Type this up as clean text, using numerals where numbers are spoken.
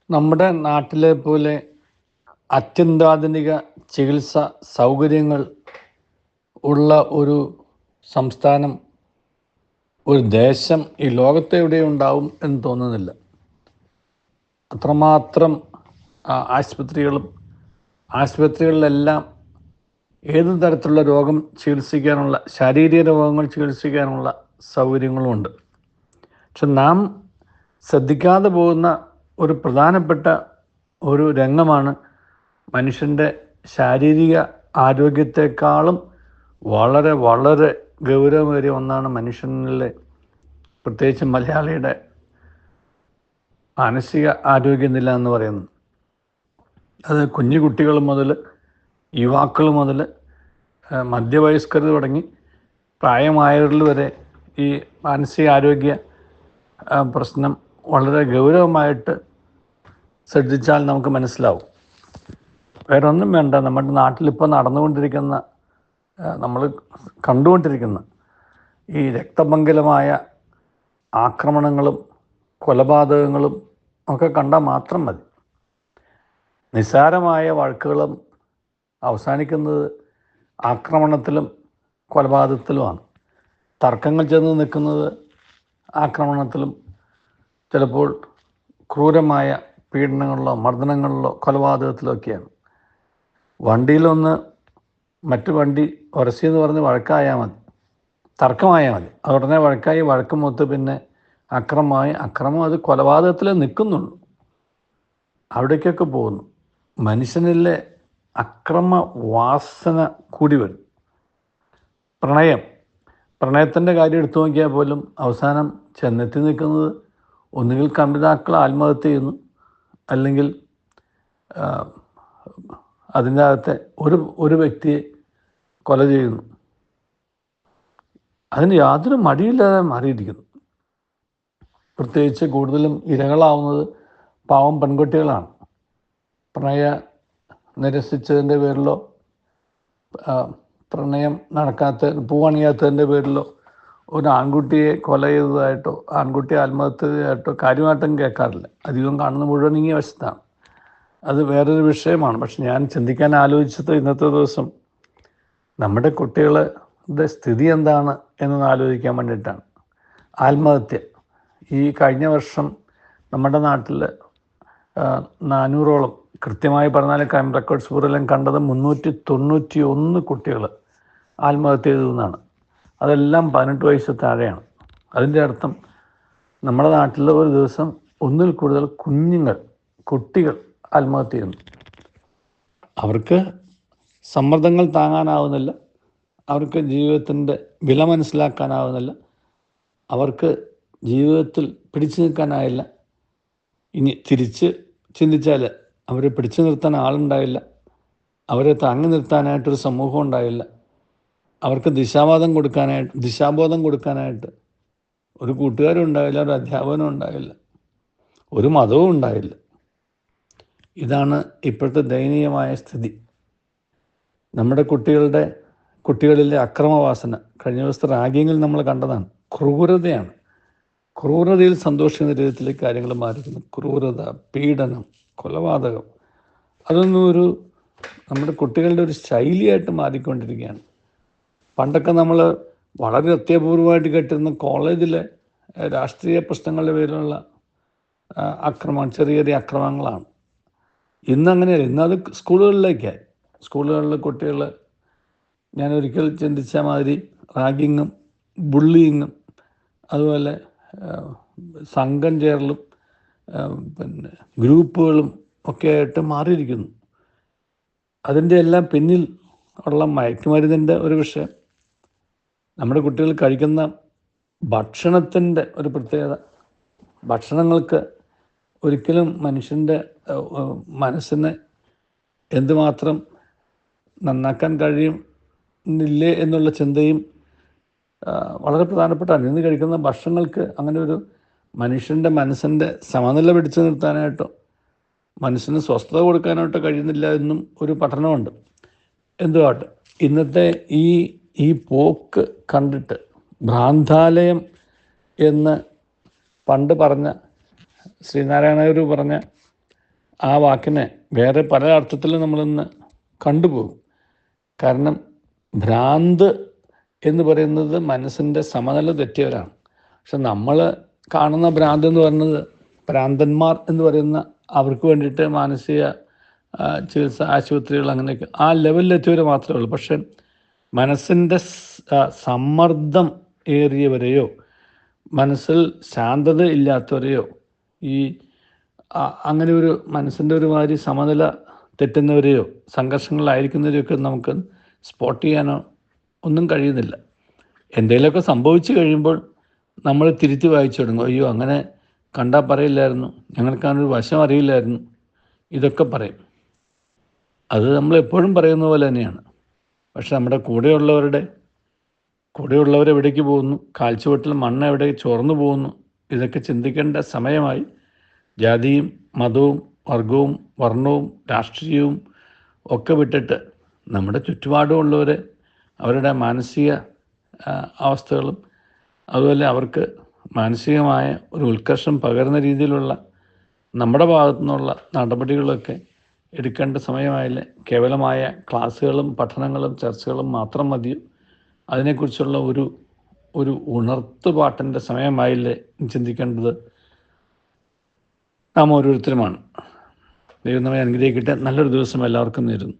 നമ്മുടെ നാട്ടിലെ പോലെ അത്യന്താധുനിക ചികിത്സ സൗകര്യങ്ങൾ ഉള്ള ഒരു സംസ്ഥാനം, ഒരു ദേശം ഈ ലോകത്ത് എവിടെയും ഉണ്ടാവും എന്ന് തോന്നുന്നില്ല. അത്രമാത്രം ആശുപത്രികളിലെല്ലാം ഏത് തരത്തിലുള്ള രോഗം ചികിത്സിക്കാനുള്ള, ശാരീരിക രോഗങ്ങൾ ചികിത്സിക്കാനുള്ള സൗകര്യങ്ങളുമുണ്ട്. പക്ഷെ നാം ശ്രദ്ധിക്കാതെ പോകുന്ന ഒരു പ്രധാനപ്പെട്ട ഒരു രംഗമാണ് മനുഷ്യൻ്റെ ശാരീരിക ആരോഗ്യത്തെക്കാളും വളരെ വളരെ ഗൗരവമേറിയ ഒന്നാണ് മനുഷ്യനിലെ, പ്രത്യേകിച്ച് മലയാളിയുടെ മാനസിക ആരോഗ്യനില എന്ന് പറയുന്നത്. അത് കുഞ്ഞു കുട്ടികൾ മുതൽ യുവാക്കൾ മുതൽ മധ്യവയസ്കർ തുടങ്ങി പ്രായമായവരിൽ വരെ ഈ മാനസികാരോഗ്യ പ്രശ്നം വളരെ ഗൗരവമായിട്ട് ശ്രദ്ധിച്ചാൽ നമുക്ക് മനസ്സിലാവും. വേറെ ഒന്നും വേണ്ട, നമ്മുടെ നാട്ടിലിപ്പോൾ നടന്നുകൊണ്ടിരിക്കുന്ന, നമ്മൾ കണ്ടുകൊണ്ടിരിക്കുന്ന ഈ രക്തപങ്കിലമായ ആക്രമണങ്ങളും കൊലപാതകങ്ങളും ഒക്കെ കണ്ടാൽ മാത്രം മതി. നിസ്സാരമായ വഴക്കുകളും അവസാനിക്കുന്നത് ആക്രമണത്തിലും കൊലപാതകത്തിലുമാണ്. തർക്കങ്ങൾ ചെന്ന് നിൽക്കുന്നത് ആക്രമണത്തിലും, ചിലപ്പോൾ ക്രൂരമായ പീഡനങ്ങളിലോ മർദ്ദനങ്ങളിലോ കൊലപാതകത്തിലോ ഒക്കെയാണ്. വണ്ടിയിലൊന്ന് മറ്റു വണ്ടി ഉരസിയെന്ന് പറഞ്ഞ് വഴക്കായാൽ മതി, തർക്കമായാൽ മതി, അതുടനെ വഴക്കായി, വഴക്കുമൊത്ത് പിന്നെ അക്രമം അത് കൊലപാതകത്തിൽ നിൽക്കുന്നുള്ളൂ. അവിടേക്കൊക്കെ പോകുന്നു. മനുഷ്യനിലെ അക്രമ വാസന കൂടി വരും. പ്രണയത്തിൻ്റെ കാര്യം എടുത്തു നോക്കിയാൽ പോലും അവസാനം ചെന്നെത്തി നിൽക്കുന്നത് ഒന്നുകിൽ കമിതാക്കൾ ആത്മഹത്യ ചെയ്യുന്നു, അല്ലെങ്കിൽ അതിൻ്റെ അകത്തെ ഒരു വ്യക്തിയെ കൊല ചെയ്യുന്നു. അതിന് യാതൊരു മടിയില്ലാതെ മാറിയിരിക്കുന്നു. പ്രത്യേകിച്ച് കൂടുതലും ഇരകളാവുന്നത് പാവം പെൺകുട്ടികളാണ്. പ്രണയ നിരസിച്ചതിൻ്റെ പേരിലോ പ്രണയം പൂവണിയാത്തതിൻ്റെ പേരിലോ ഒരു ആൺകുട്ടിയെ കൊല ചെയ്തതായിട്ടോ ആൺകുട്ടിയെ ആത്മഹത്യ ചെയ്തതായിട്ടോ കാര്യമായിട്ടും കേൾക്കാറില്ല. അധികം കാണുന്ന മുഴുവൻ ഇങ്ങനെ വശത്താണ്. അത് വേറൊരു വിഷയമാണ്. പക്ഷെ ഞാൻ ചിന്തിക്കാൻ ആലോചിച്ചത് ഇന്നത്തെ ദിവസം നമ്മുടെ കുട്ടികളുടെ സ്ഥിതി എന്താണ് എന്നൊന്ന് ആലോചിക്കാൻ വേണ്ടിയിട്ടാണ്. ആത്മഹത്യ ഈ കഴിഞ്ഞ വർഷം നമ്മുടെ നാട്ടിൽ 400ഓളം, കൃത്യമായി പറഞ്ഞാൽ ക്രൈം റെക്കോർഡ്സ് ബ്യൂറോയിലും കണ്ടത് 391 കുട്ടികൾ ആത്മഹത്യ ചെയ്തതെന്നാണ്. അതെല്ലാം 18 വയസ്സ് താഴെയാണ്. അതിൻ്റെ അർത്ഥം നമ്മുടെ നാട്ടിൽ ഒരു ദിവസം ഒന്നിൽ കൂടുതൽ കുട്ടികൾ ആത്മഹത്യ ചെയ്യുന്നു. അവർക്ക് സമ്മർദ്ദങ്ങൾ താങ്ങാനാവുന്നില്ല, അവർക്ക് ജീവിതത്തിൻ്റെ വില മനസ്സിലാക്കാനാവുന്നില്ല, അവർക്ക് ജീവിതത്തിൽ പിടിച്ചു നിൽക്കാനായില്ല. ഇനി തിരിച്ച് ചിന്തിച്ചാൽ അവരെ പിടിച്ചു നിർത്താൻ ആളുണ്ടായില്ല, അവരെ താങ്ങി നിർത്താനായിട്ടൊരു സമൂഹം ഉണ്ടായില്ല, അവർക്ക് ദിശാബോധം കൊടുക്കാനായിട്ട് ഒരു കൂട്ടുകാരും ഉണ്ടായില്ല, ഒരു അധ്യാപകനും ഉണ്ടായില്ല, ഒരു മതവും ഉണ്ടായില്ല. ഇതാണ് ഇപ്പോഴത്തെ ദയനീയമായ സ്ഥിതി. നമ്മുടെ കുട്ടികളിലെ അക്രമവാസന, കഴിഞ്ഞ ദിവസത്തെ റാഗിങ്ങിൽ നമ്മൾ കണ്ടതാണ്. ക്രൂരതയിൽ സന്തോഷിക്കുന്ന രീതിയിലേക്ക് കാര്യങ്ങൾ മാറിയിരുന്നു. ക്രൂരത, പീഡനം, കൊലപാതകം, അതൊന്നും നമ്മുടെ കുട്ടികളുടെ ഒരു ശൈലിയായിട്ട് മാറിക്കൊണ്ടിരിക്കുകയാണ്. പണ്ടൊക്കെ നമ്മൾ വളരെ അത്യപൂർവമായിട്ട് കേട്ടിരുന്ന കോളേജിലെ രാഷ്ട്രീയ പ്രശ്നങ്ങളുടെ പേരിലുള്ള ചെറിയ ചെറിയ അക്രമങ്ങളാണ്. ഇന്നങ്ങനെയല്ല. ഇന്നത് സ്കൂളുകളിലെ കുട്ടികൾ, ഞാൻ ഒരിക്കൽ ചിന്തിച്ച മാതിരി റാഗിങ്ങും ബുള്ളിങ്ങും അതുപോലെ സംഘം ചേരലും പിന്നെ ഗ്രൂപ്പുകളും ഒക്കെ ആയിട്ട് മാറിയിരിക്കുന്നു. അതിൻ്റെ എല്ലാം പിന്നിൽ ഉള്ള മയക്കുമരുന്നിൻ്റെ ഒരു വിഷയം, നമ്മുടെ കുട്ടികൾ കഴിക്കുന്ന ഭക്ഷണത്തിൻ്റെ ഒരു പ്രത്യേകത, ഭക്ഷണങ്ങൾക്ക് ഒരിക്കലും മനുഷ്യൻ്റെ മനസ്സിനെ എന്തുമാത്രം നന്നാക്കാൻ കഴിയുന്നില്ലേ എന്നുള്ള ചിന്തയും വളരെ പ്രധാനപ്പെട്ടാണ്. ഇന്ന് കഴിക്കുന്ന ഭക്ഷണങ്ങൾക്ക് അങ്ങനെ ഒരു മനുഷ്യൻ്റെ മനസ്സിൻ്റെ സമനില പിടിച്ചു നിർത്താനായിട്ടോ മനസ്സിന് സ്വസ്ഥത കൊടുക്കാനായിട്ടോ കഴിയുന്നില്ല എന്നും ഒരു പഠനമുണ്ട്. എന്തുവാട്ടെ, ഇന്നത്തെ ഈ പോക്ക് കണ്ടിട്ട് ഭ്രാന്താലയം എന്ന് പണ്ട് പറഞ്ഞ ശ്രീനാരായണ ഗുരു പറഞ്ഞ ആ വാക്കിനെ വേറെ പല അർത്ഥത്തിലും നമ്മളിന്ന് കണ്ടുപോകും. കാരണം ഭ്രാന്ത് എന്ന് പറയുന്നത് മനസ്സിൻ്റെ സമനില തെറ്റിയവരാണ്. പക്ഷെ നമ്മൾ കാണുന്ന ഭ്രാന്ത് എന്ന് പറയുന്നത് ഭ്രാന്തന്മാർ എന്ന് പറയുന്ന അവർക്ക് വേണ്ടിയിട്ട് മാനസിക ചികിത്സ ആശുപത്രികൾ അങ്ങനെയൊക്കെ ആ ലെവലിലെത്തിയവർ മാത്രമേ ഉള്ളൂ. പക്ഷെ മനസ്സിൻ്റെ സമ്മർദ്ദം ഏറിയവരെയോ മനസ്സിൽ ശാന്തത ഇല്ലാത്തവരെയോ ഈ അങ്ങനെ ഒരു മനസ്സിൻ്റെ ഒരുമാതിരി സമനില തെറ്റുന്നവരെയോ സംഘർഷങ്ങളായിരിക്കുന്നവരെയൊക്കെ നമുക്ക് സ്പോട്ട് ചെയ്യാനോ ഒന്നും കഴിയുന്നില്ല. എന്തെങ്കിലുമൊക്കെ സംഭവിച്ചു കഴിയുമ്പോൾ നമ്മൾ തിരുത്തി വായിച്ചു തുടങ്ങും. അയ്യോ അങ്ങനെ കണ്ടാൽ പറയില്ലായിരുന്നു, ഞങ്ങൾക്കങ്ങനൊരു വശം അറിയില്ലായിരുന്നു, ഇതൊക്കെ പറയും. അത് നമ്മൾ എപ്പോഴും പറയുന്ന പോലെ തന്നെയാണ്. പക്ഷെ നമ്മുടെ കൂടെയുള്ളവർ എവിടേക്ക് പോകുന്നു, കാൽച്ചുവട്ടിൽ മണ്ണ് എവിടെ ചോർന്നു പോകുന്നു, ഇതൊക്കെ ചിന്തിക്കേണ്ട സമയമായി. ജാതിയും മതവും വർഗവും വർണ്ണവും രാഷ്ട്രീയവും ഒക്കെ വിട്ടിട്ട് നമ്മുടെ ചുറ്റുപാടുമുള്ളവരെ അവരുടെ മാനസിക അവസ്ഥകളും അതുപോലെ അവർക്ക് മാനസികമായ ഒരു ഉത്കർഷം പകരുന്ന രീതിയിലുള്ള നമ്മുടെ ഭാഗത്തു നിന്നുള്ള നടപടികളൊക്കെ എടുക്കേണ്ട സമയമായില്ലേ. കേവലമായ ക്ലാസ്സുകളും പഠനങ്ങളും ചർച്ചകളും മാത്രം മതിയോ? അതിനെക്കുറിച്ചുള്ള ഒരു ഉണർത്തുപാട്ടിൻ്റെ സമയമായില്ലേ ചിന്തിക്കേണ്ടത് നാം ഓരോരുത്തരുമാണ്. ദൈവം നമ്മെ അനുഗ്രഹിക്കട്ടെ. നല്ലൊരു ദിവസം എല്ലാവർക്കും നേരുന്നു.